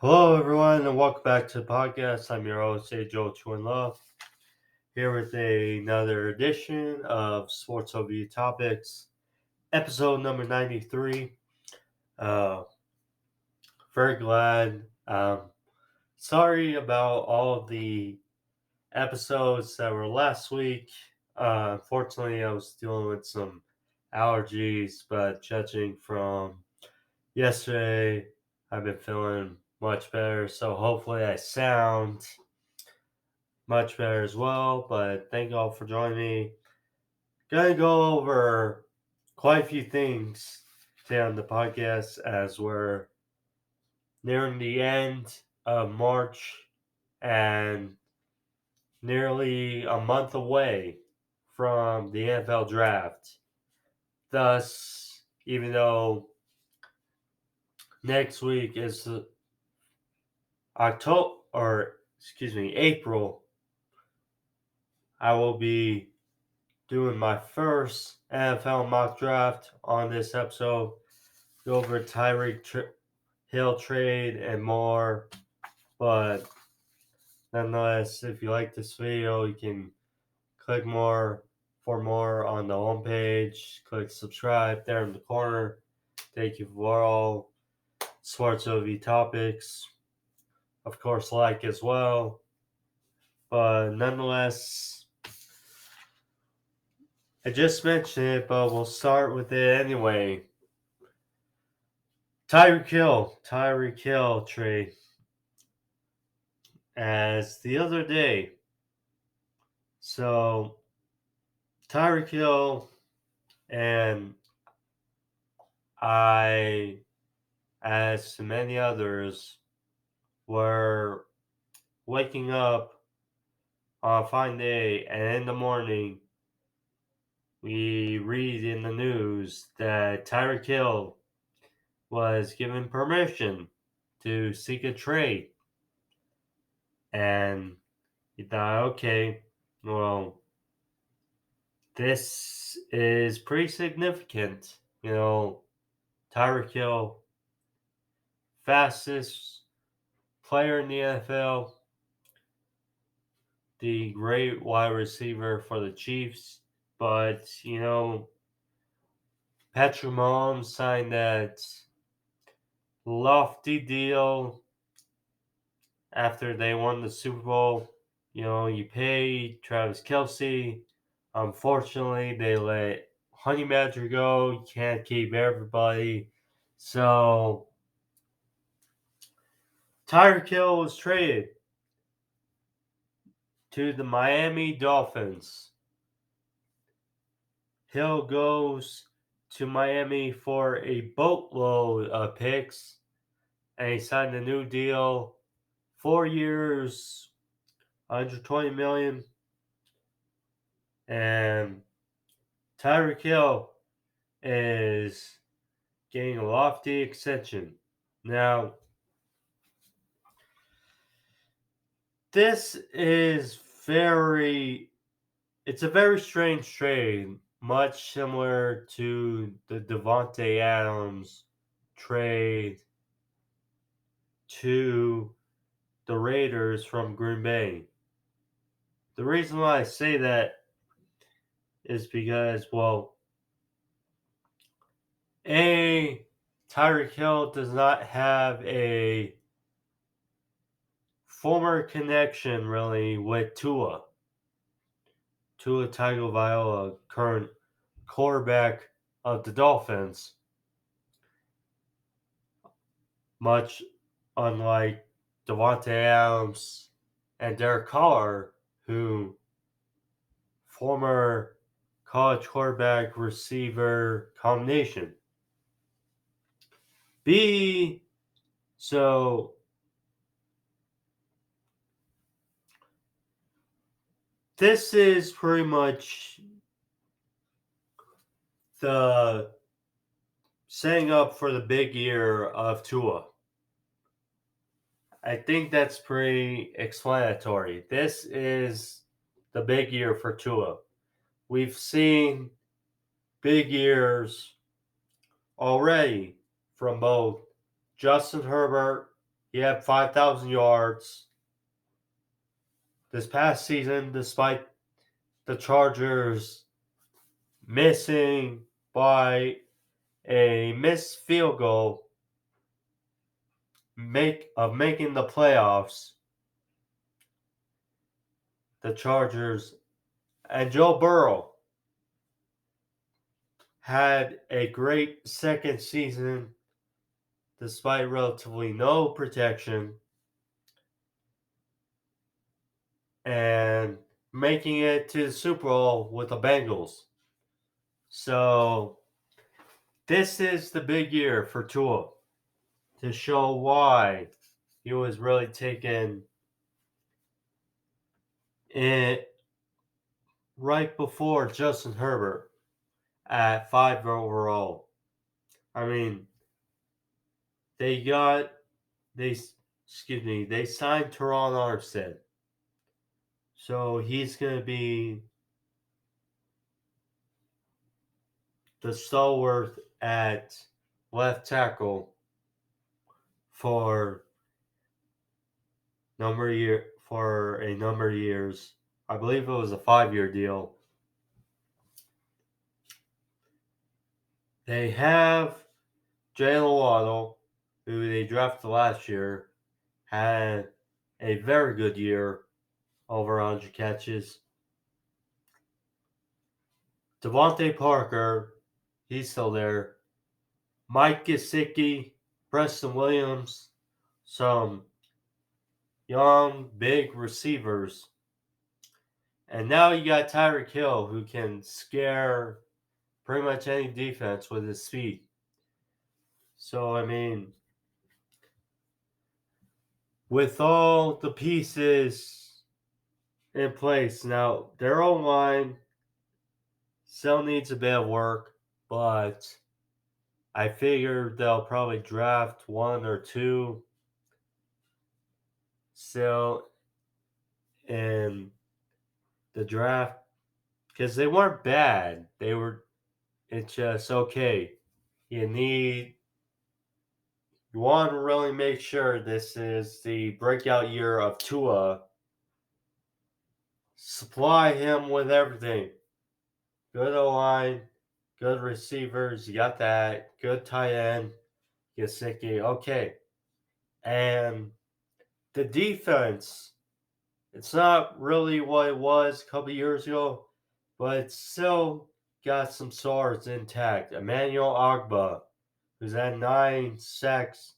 Hello, everyone, and welcome back to the podcast. I'm your host, Ajoe21love, here with another edition of Sports Overview Topics, episode number 93. Uh, Very glad. Sorry about all of the episodes that were last week. Unfortunately, I was dealing with some allergies, but judging from yesterday, I've been feeling much better. So hopefully, I sound much better as well. But thank you all for joining me. Gonna go over quite a few things today on the podcast as we're nearing the end of March and nearly a month away from the NFL draft. Thus, even though next week is April, I will be doing my first NFL mock draft on this episode. Go over Tyreek Hill trade and more. But nonetheless, if you like this video, you can click more for more on the homepage. Click subscribe there in the corner. Thank you for all sports OV topics. Of course, like as well. But nonetheless, I just mentioned it, but we'll start with it anyway. Tyreek Hill trade. As the other day, so Tyreek Hill and I, as many others, were waking up on a fine day, and in the morning, we read in the news that Tyreek Hill was given permission to seek a trade. And you thought, okay, well, this is pretty significant. Tyreek Hill, fastest player in the NFL, the great wide receiver for the Chiefs. But, Patrick Mahomes signed that lofty deal after they won the Super Bowl. You pay Travis Kelce. Unfortunately, they let Honey Badger go. You can't keep everybody. So, Tyreek Hill was traded to the Miami Dolphins. Hill goes to Miami for a boatload of picks, and he signed a new deal, 4 years, 120 million. And Tyreek Hill is getting a lofty extension. Now, this is it's a very strange trade, much similar to the Devontae Adams trade to the Raiders from Green Bay. The reason why I say that is because, well, Tyreek Hill does not have a former connection really with Tua Tagovailoa, current quarterback of the Dolphins, much unlike Devontae Adams and Derek Carr, who former college quarterback receiver combination. So this is pretty much the setting up for the big year of Tua. I think that's pretty explanatory. This is the big year for Tua. We've seen big years already from both Justin Herbert He had 5,000 yards this past season, despite the Chargers missing by a missed field goal making the playoffs. The Chargers and Joe Burrow had a great second season despite relatively no protection and making it to the Super Bowl with the Bengals. So this is the big year for Tua to show why he was really taken it right before Justin Herbert at 5 overall. I mean, they got they they signed Teron Armstead. So he's gonna be the stalwart at left tackle for a number of years. I believe it was a 5-year deal. They have Jalen Waddle, who they drafted last year, had a very good year, over 100 catches. Devontae Parker, he's still there. Mike Gesicki, Preston Williams, some young, big receivers. And now you got Tyreek Hill, who can scare pretty much any defense with his speed. So, I mean, with all the pieces in place, now their own line still needs a bit of work, but I figure they'll probably draft one or two still in the draft because they weren't bad. It's just okay. You want to really make sure this is the breakout year of Tua. Supply him with everything. Good O-line, good receivers, you got that. Good tight end, Gesicki. Okay. And the defense, it's not really what it was a couple years ago, but it's still got some stars intact. Emmanuel Ogba, who's had 9 sacks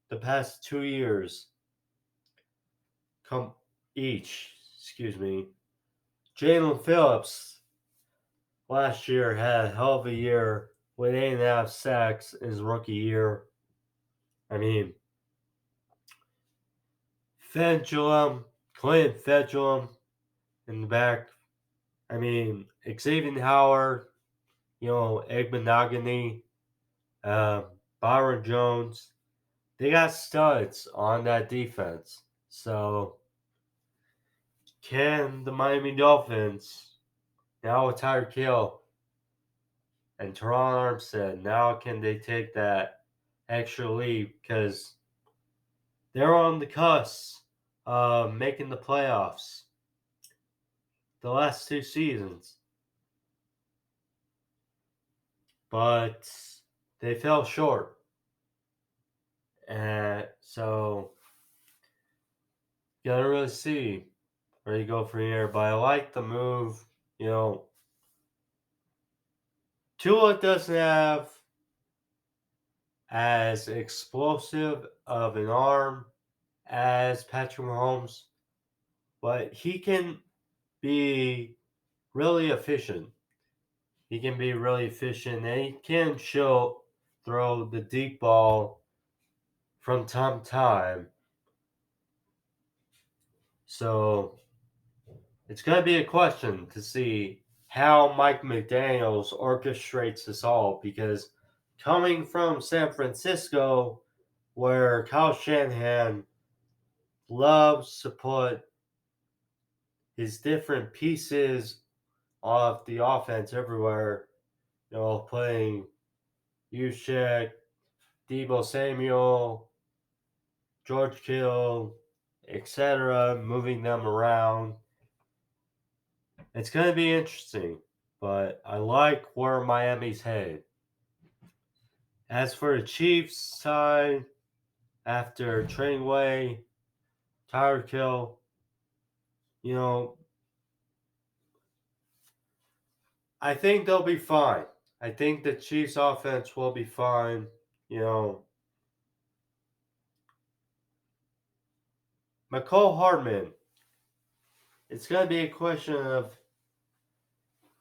the past 2 years come each. Excuse me. Jalen Phillips last year had a hell of a year with 8.5 sacks in his rookie year. I mean, Clint Fedulum in the back. I mean, Xavier Howard, Egmanagany, Byron Jones. They got studs on that defense. So, can the Miami Dolphins, now with Tyreek Hill and Teron Armstead, now can they take that extra leap? Because they're on the cusp of making the playoffs the last 2 seasons. But they fell short. And so, you gotta really see where you go from here. But I like the move. Tua doesn't have as explosive of an arm as Patrick Mahomes, but he can be really efficient. He can be really efficient, and he can throw the deep ball from time to time. So it's going to be a question to see how Mike McDaniels orchestrates this all, because coming from San Francisco, where Kyle Shanahan loves to put his different pieces of the offense everywhere, playing Juszczyk, Deebo Samuel, George Kittle, etc., moving them around. It's going to be interesting, but I like where Miami's headed. As for the Chiefs side, after trading away Tyreek Hill, you know, I think they'll be fine. I think the Chiefs offense will be fine. You know, McCall Hardman, it's going to be a question of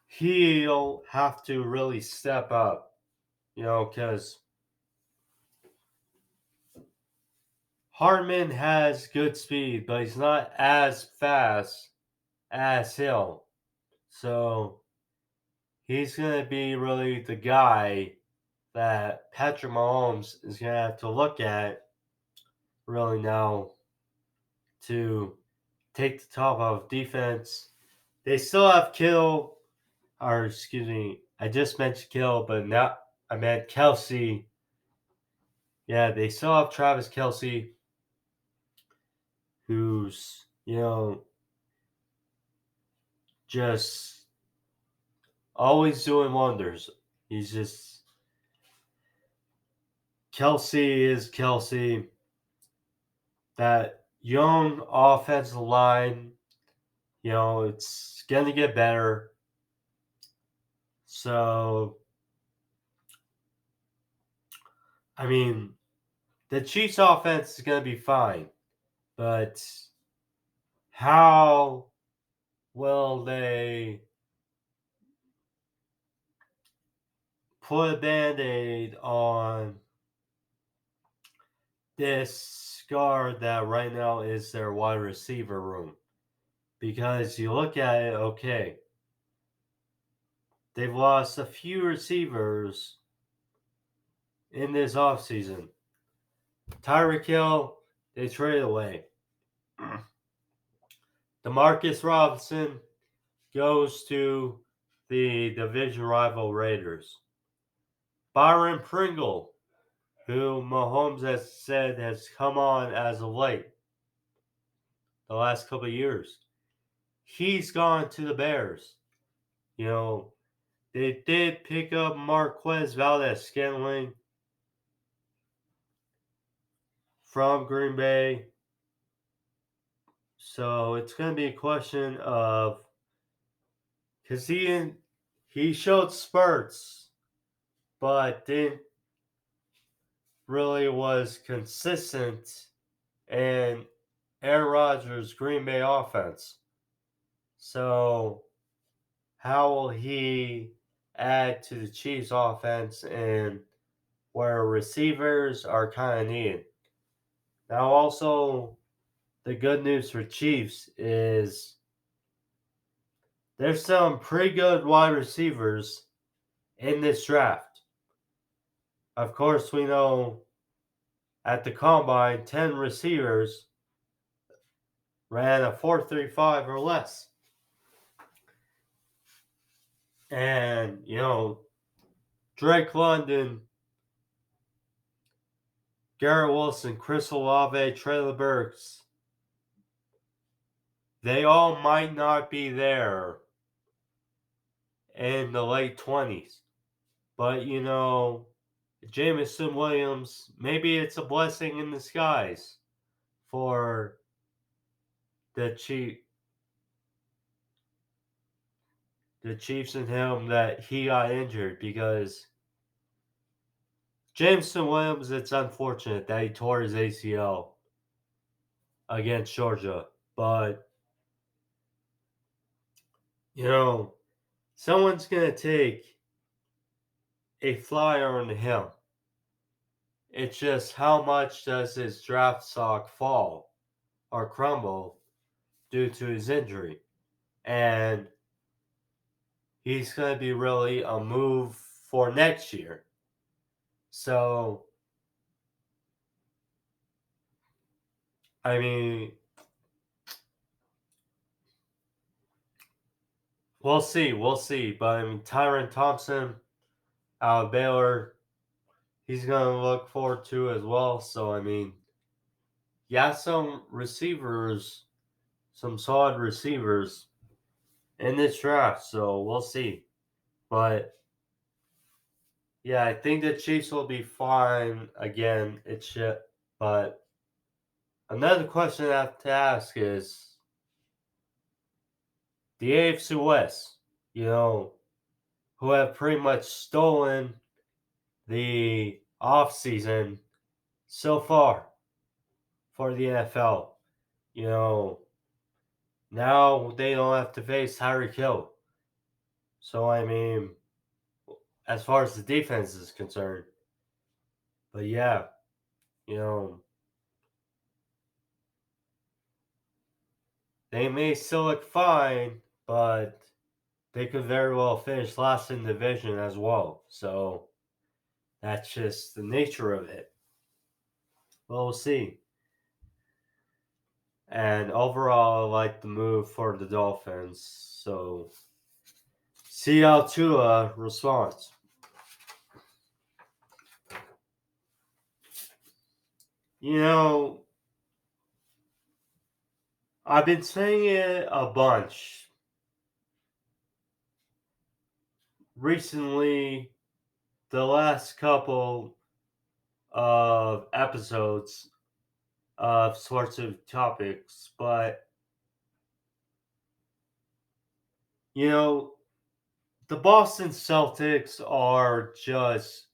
he'll have to really step up, because Hardman has good speed, but he's not as fast as Hill. So he's going to be really the guy that Patrick Mahomes is going to have to look at really now to take the top of defense. They still have Kittle, or excuse me, I just mentioned Kittle, but now I meant Kelsey. Yeah, they still have Travis Kelsey, who's, just always doing wonders. He's just, Kelsey is Kelsey. That young offensive line, it's going to get better. So, I mean, the Chiefs' offense is going to be fine, but how will they put a band-aid on this scar that right now is their wide receiver room? Because you look at it, okay, they've lost a few receivers in this offseason. Tyreek Hill, they traded away. Demarcus Robinson goes to the division rival Raiders. Byron Pringle, who Mahomes has said has come on as of late, the last couple of years, he's gone to the Bears. They did pick up Marquez Valdes-Scantling from Green Bay. So it's going to be a question of, because he showed spurts, but didn't really was consistent in Aaron Rodgers' Green Bay offense. So how will he add to the Chiefs offense and where receivers are kind of needed? Now also, the good news for Chiefs is there's some pretty good wide receivers in this draft. Of course, we know at the combine, 10 receivers ran a 4.35 or less. And, Drake London, Garrett Wilson, Chris Olave, Traylon Burks, they all might not be there in the late 20s. But, Jameson Williams, maybe it's a blessing in disguise for the Chiefs and him that he got injured, because Jameson Williams, it's unfortunate that he tore his ACL against Georgia. But, someone's going to take a flyer on him. It's just how much does his draft stock fall or crumble due to his injury. And he's going to be really a move for next year. So, I mean, we'll see. But, I mean, Tyron Thompson out of Baylor, he's going to look forward to as well. So, I mean, got some receivers, some solid receivers in this draft, so we'll see. But yeah, I think the Chiefs will be fine again. It's shit. But another question I have to ask is the AFC West, who have pretty much stolen the offseason so far for the NFL. You know, now they don't have to face Tyreek Hill. So, I mean, as far as the defense is concerned. But yeah, you know, they may still look fine, but they could very well finish last in the division as well. So that's just the nature of it. Well, we'll see. And overall, I like the move for the Dolphins. So see how Tua responds. You know, I've been saying it a bunch recently, the last couple of episodes of sorts of topics, but you know, the Boston Celtics are just,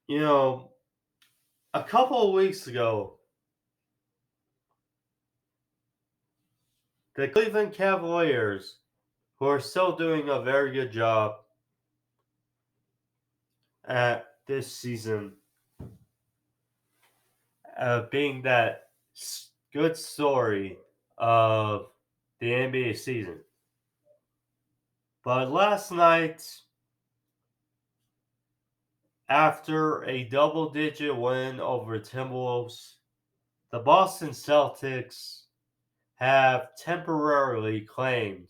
you know, a couple of weeks ago, the Cleveland Cavaliers, who are still doing a very good job at this season, being that good story of the NBA season. But last night, after a double digit win over Timberwolves, the Boston Celtics have temporarily claimed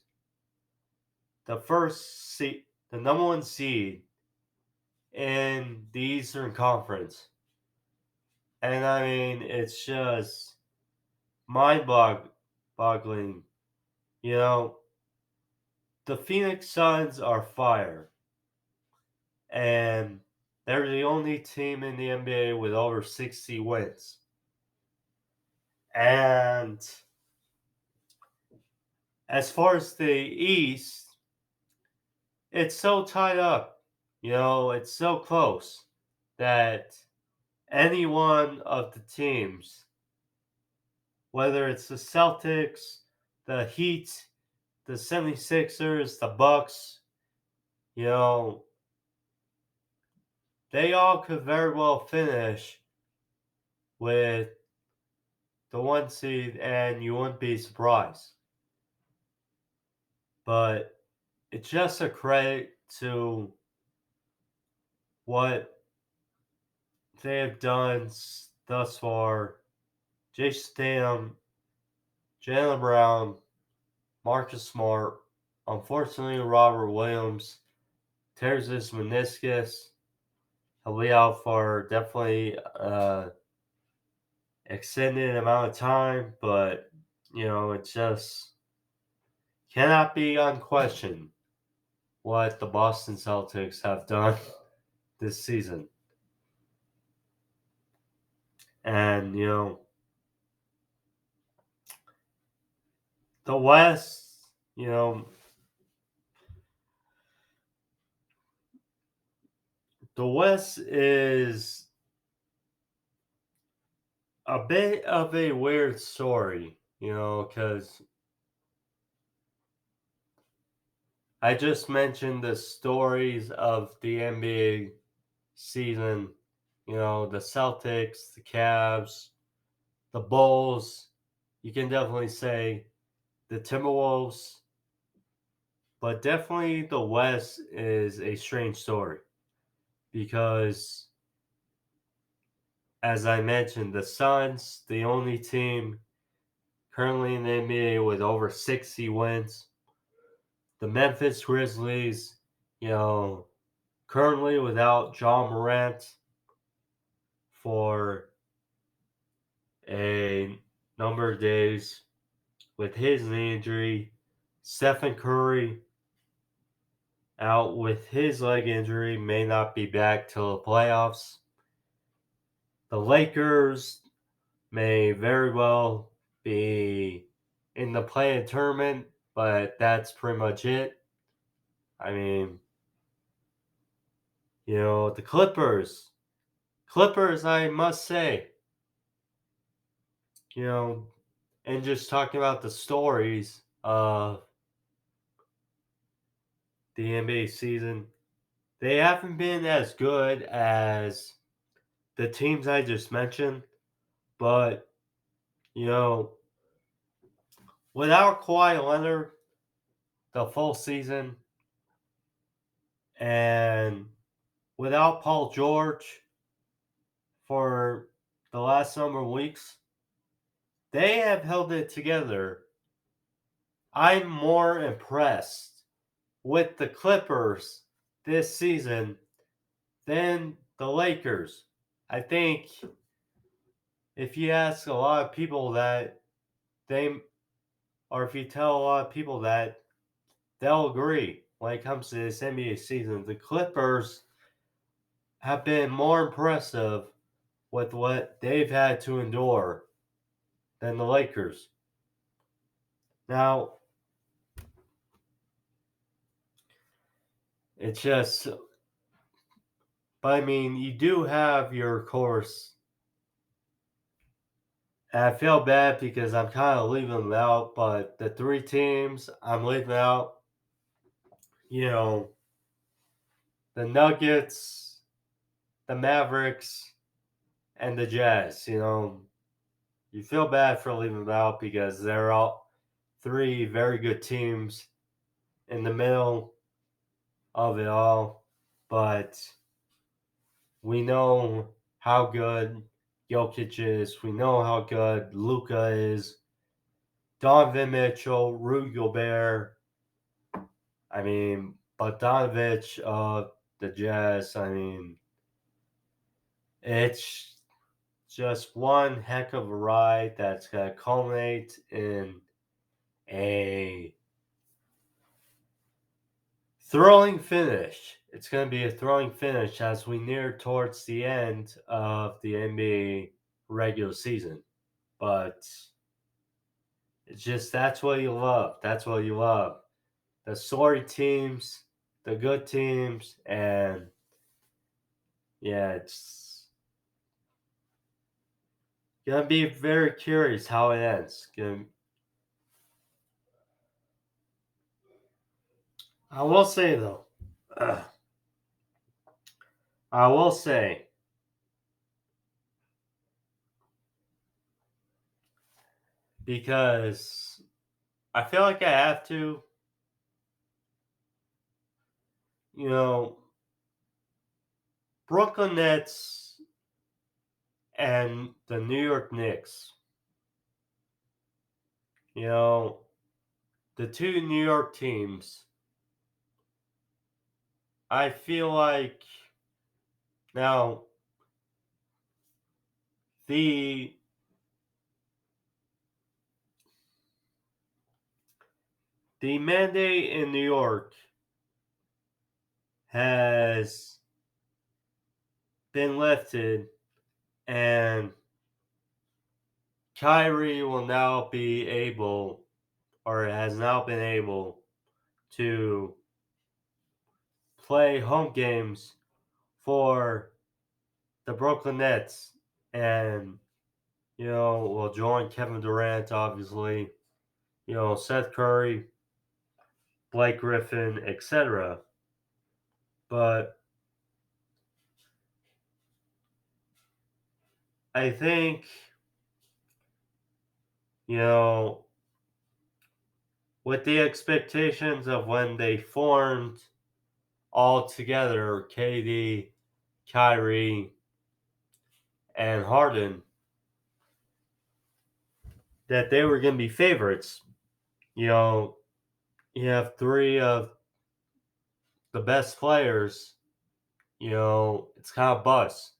the number one seed in the Eastern Conference. And I mean, it's just mind boggling. You know, the Phoenix Suns are fire. And they're the only team in the NBA with over 60 wins. And as far as the East, it's so tied up. It's so close that any one of the teams, whether it's the Celtics, the Heat, the 76ers, the Bucks, you know, they all could very well finish with the one seed and you wouldn't be surprised. But it's just a credit to what they have done thus far. Jason Tatum, Jalen Brown, Marcus Smart. Unfortunately, Robert Williams tears his meniscus. He'll be out for definitely extended amount of time, but it just cannot be unquestioned what the Boston Celtics have done this season. And the West, the West is a bit of a weird story, because I just mentioned the stories of the NBA season, the Celtics, the Cavs, the Bulls. You can definitely say the Timberwolves, but definitely the West is a strange story because, as I mentioned, the Suns, the only team currently in the NBA with over 60 wins. The Memphis Grizzlies, currently without John Morant for a number of days with his knee injury. Stephen Curry out with his leg injury, may not be back till the playoffs. The Lakers may very well be in the play-in tournament, but that's pretty much it. I mean, the Clippers, I must say, and just talking about the stories of the NBA season, they haven't been as good as the teams I just mentioned, but, you know, without Kawhi Leonard the full season and without Paul George for the last number of weeks, they have held it together. I'm more impressed with the Clippers this season than the Lakers. I think if you ask a lot of people that they, or if you tell a lot of people that, they'll agree when it comes to this NBA season. The Clippers have been more impressive with what they've had to endure than the Lakers. Now, it's just, but I mean, you do have your course. And I feel bad because I'm kind of leaving them out, but the three teams I'm leaving out, you know, the Nuggets, the Mavericks, and the Jazz. You feel bad for leaving them out because they're all three very good teams in the middle of it all. But we know how good Jokic is. We know how good Luka is. Donovan Mitchell, Rudy Gobert. I mean, Bogdanovich of the Jazz. I mean, it's just one heck of a ride that's going to culminate in a thrilling finish. It's going to be a thrilling finish as we near towards the end of the NBA regular season. But it's just that's what you love. That's what you love. The sorry teams, the good teams, and yeah, it's gonna be very curious how it ends. I will say though, I will say because I feel like I have to, you know, Brooklyn Nets and the New York Knicks. You know, the two New York teams. I feel like now the the mandate in New York has been lifted, and Kyrie will now be able, or has now been able, to play home games for the Brooklyn Nets, and will join Kevin Durant, obviously, Seth Curry, Blake Griffin, etc. But I think, you know, with the expectations of when they formed all together, KD, Kyrie, and Harden, that they were going to be favorites. You know, you have three of the best players, it's kind of bust.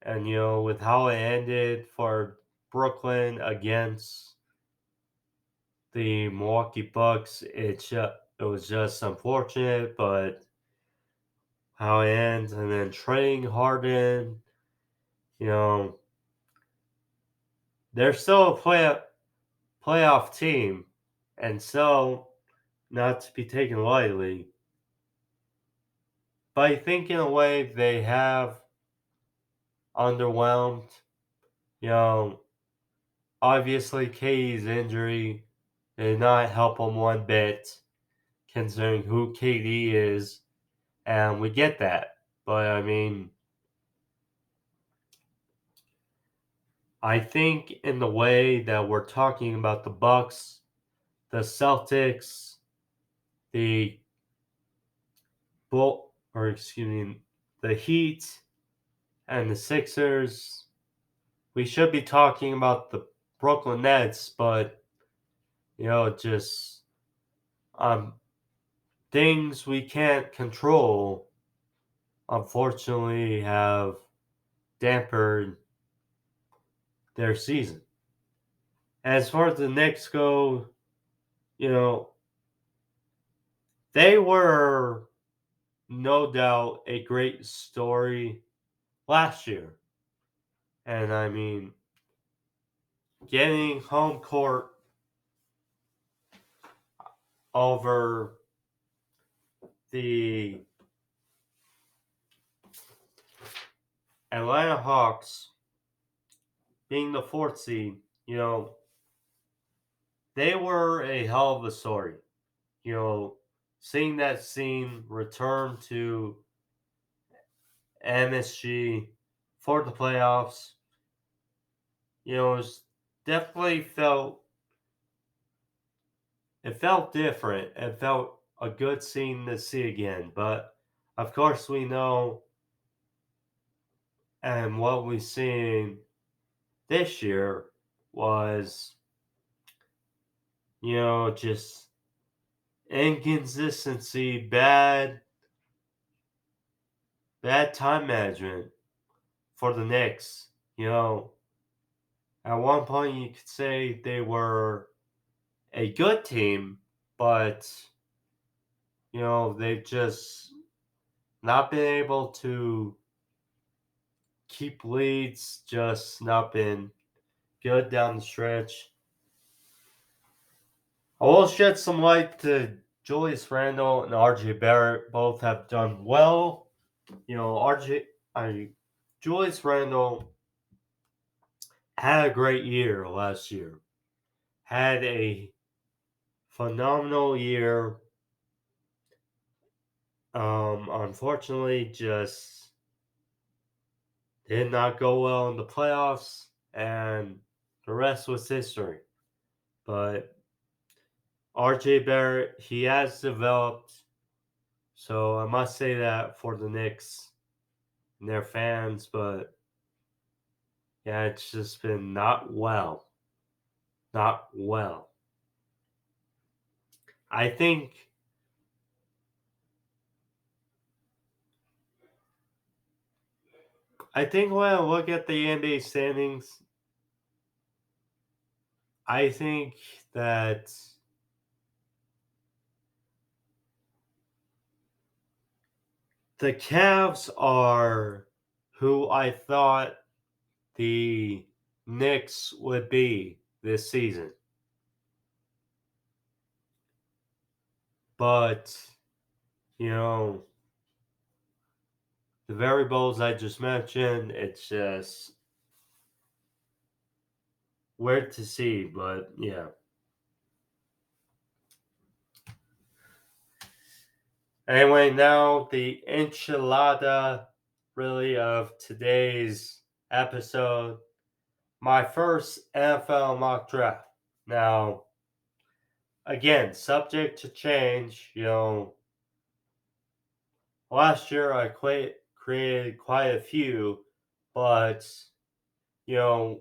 And, with how it ended for Brooklyn against the Milwaukee Bucks. It was just unfortunate, but how it ends, and then trading Harden, you know, they're still a playoff team, and so not to be taken lightly. But I think in a way they have underwhelmed. You know, obviously KD's injury did not help him one bit, considering who KD is, and we get that. But I mean, I think in the way that we're talking about the Bucks, the Celtics, the the Heat, and the Sixers, we should be talking about the Brooklyn Nets, but just um things we can't control, unfortunately, have dampened their season. As far as the Knicks go, you know, they were no doubt a great story last year. And I mean, getting home court over the Atlanta Hawks, being the fourth seed, they were a hell of a story. Seeing that scene return to MSG for the playoffs, it was definitely felt different. It felt a good scene to see again. But of course, we know, and what we've seen this year was, just inconsistency, bad time management for the Knicks. At one point you could say they were a good team, but they've just not been able to keep leads, just not been good down the stretch. I will shed some light to Julius Randle and RJ Barrett. Both have done well. Julius Randle had a great year last year. Had a phenomenal year. Unfortunately, just did not go well in the playoffs, and the rest was history. But RJ Barrett, he has developed, so I must say that for the Knicks and their fans, but yeah, it's just been not well. Not well. I think when I look at the NBA standings, I think that the Cavs are who I thought the Knicks would be this season. But, the variables I just mentioned, it's just weird to see, but yeah. Anyway, now the enchilada really of today's episode. My first NFL mock draft. Now, again, subject to change. Last year I created quite a few, but you know,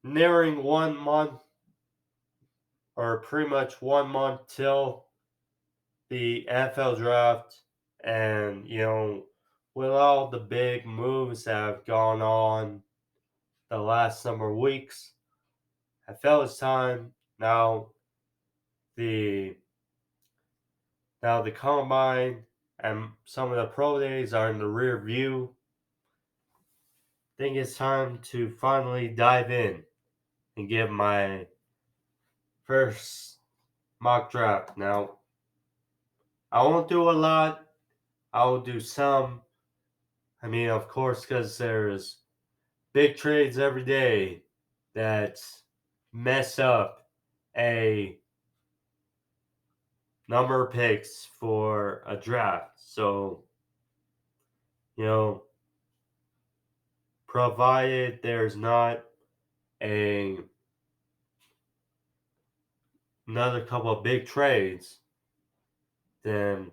nearing 1 month or pretty much 1 month till the NFL draft, and with all the big moves that have gone on, the last number of weeks. I felt it's time. Now the combine and some of the pro days are in the rear view. I think it's time to finally dive in and give my first mock draft. Now, I won't do a lot. I'll do some. I mean, of course, because there's big trades every day that mess up a number of picks for a draft. So, provided there's not a another couple of big trades, then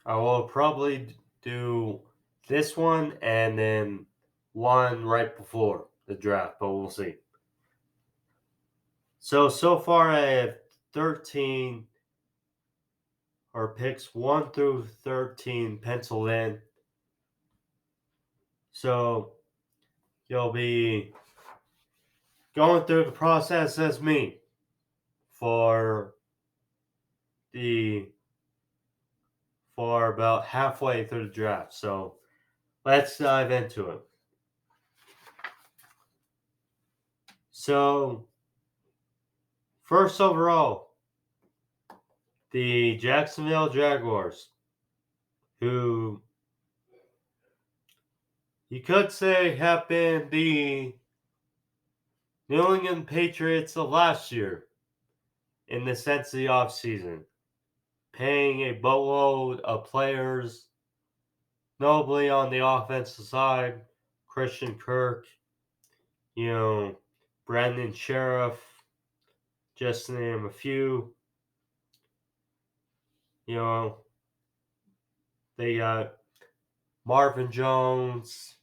I will probably do this one and then one right before the draft, but we'll see. So far I have 13 or picks 1 through 13 penciled in. So you'll be going through the process as me for about halfway through the draft. So let's dive into it. So first overall, the Jacksonville Jaguars, who you could say have been the New England Patriots of last year in the sense of the offseason, paying a boatload of players, notably on the offensive side, Christian Kirk, Brandon Sheriff, just to name a few. They got Marvin Jones.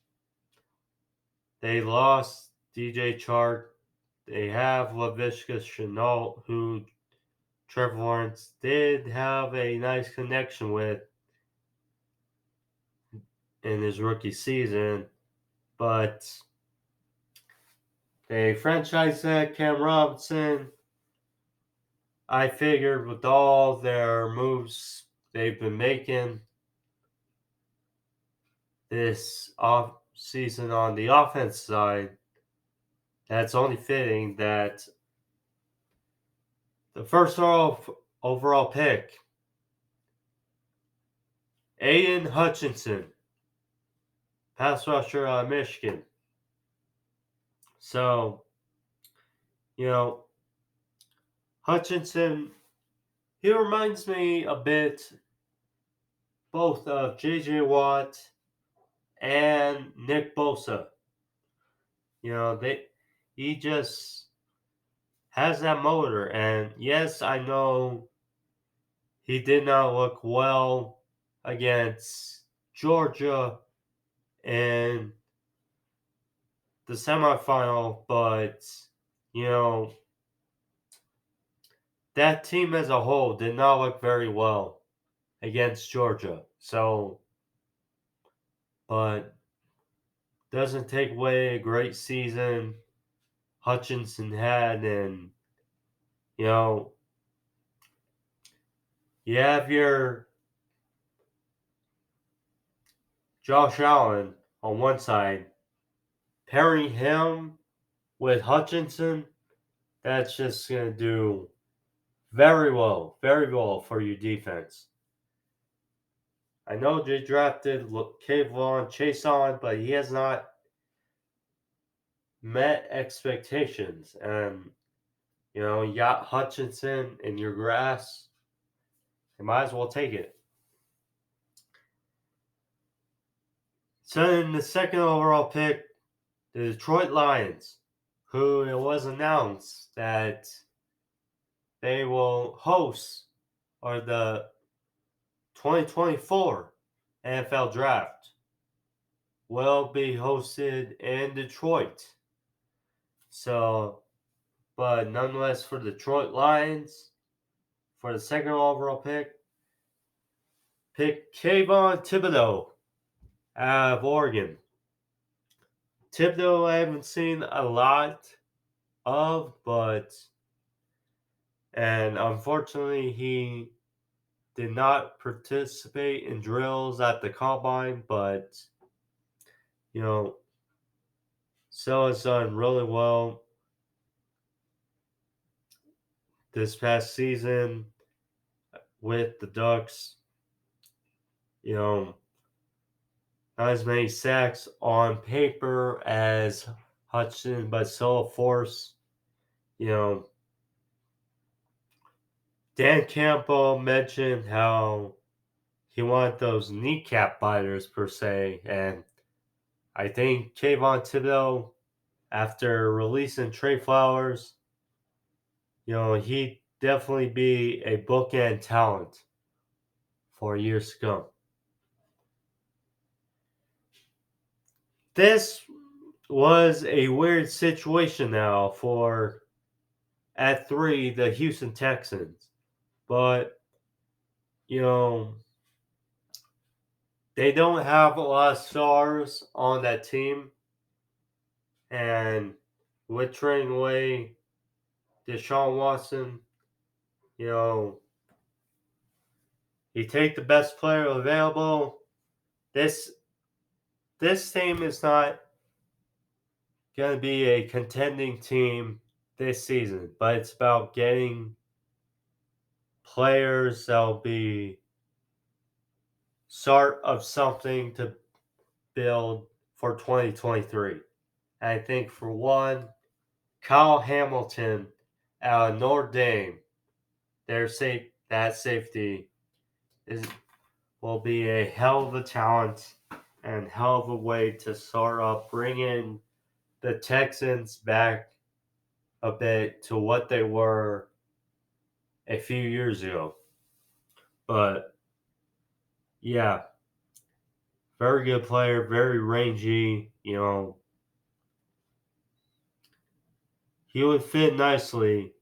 They lost DJ Chark. They have Laviska Shenault, who Trevor Lawrence did have a nice connection with in his rookie season, but they franchised that Cam Robinson. I figured with all their moves they've been making this off season on the offense side, that's only fitting that the first overall pick, Aiden Hutchinson, pass rusher out of Michigan. So, Hutchinson, he reminds me a bit both of J.J. Watt and Nick Bosa. He just has that motor. And yes, I know he did not look well against Georgia in the semifinal, but that team as a whole did not look very well against Georgia. So, but doesn't take away a great season Hutchinson had, and you have your Josh Allen on one side, pairing him with Hutchinson, that's just going to do very well for your defense. I know they drafted Kayvon Chason, but he has not met expectations. And, you got Hutchinson in your grass, you might as well take it. So in the second overall pick, the Detroit Lions, who it was announced that they will host the 2024 NFL Draft will be hosted in Detroit. So, but nonetheless, for the Detroit Lions, for the second overall pick Kayvon Thibodeaux, out of Oregon. Thibodeau I haven't seen a lot of, and unfortunately he did not participate in drills at the combine, but you know, still has done really well this past season with the Ducks. You know, not as many sacks on paper as Hudson, but still a force. You know, Dan Campbell mentioned how he wanted those kneecap biters per se, and I think Kayvon Thibodeau, after releasing Trey Flowers, he'd definitely be a bookend talent for years to come. This was a weird situation now for at 3 the Houston Texans, but you know they don't have a lot of stars on that team, and with trading away Deshaun Watson, you know you take the best player available. This this team is not going to be a contending team this season, but it's about getting players that'll be start of something to build for 2023. And I think for one, Kyle Hamilton out of Notre Dame, that safety is will be a hell of a talent and hell of a way to start up bringing the Texans back a bit to what they were a few years ago. But yeah, very good player, very rangy. He would fit nicely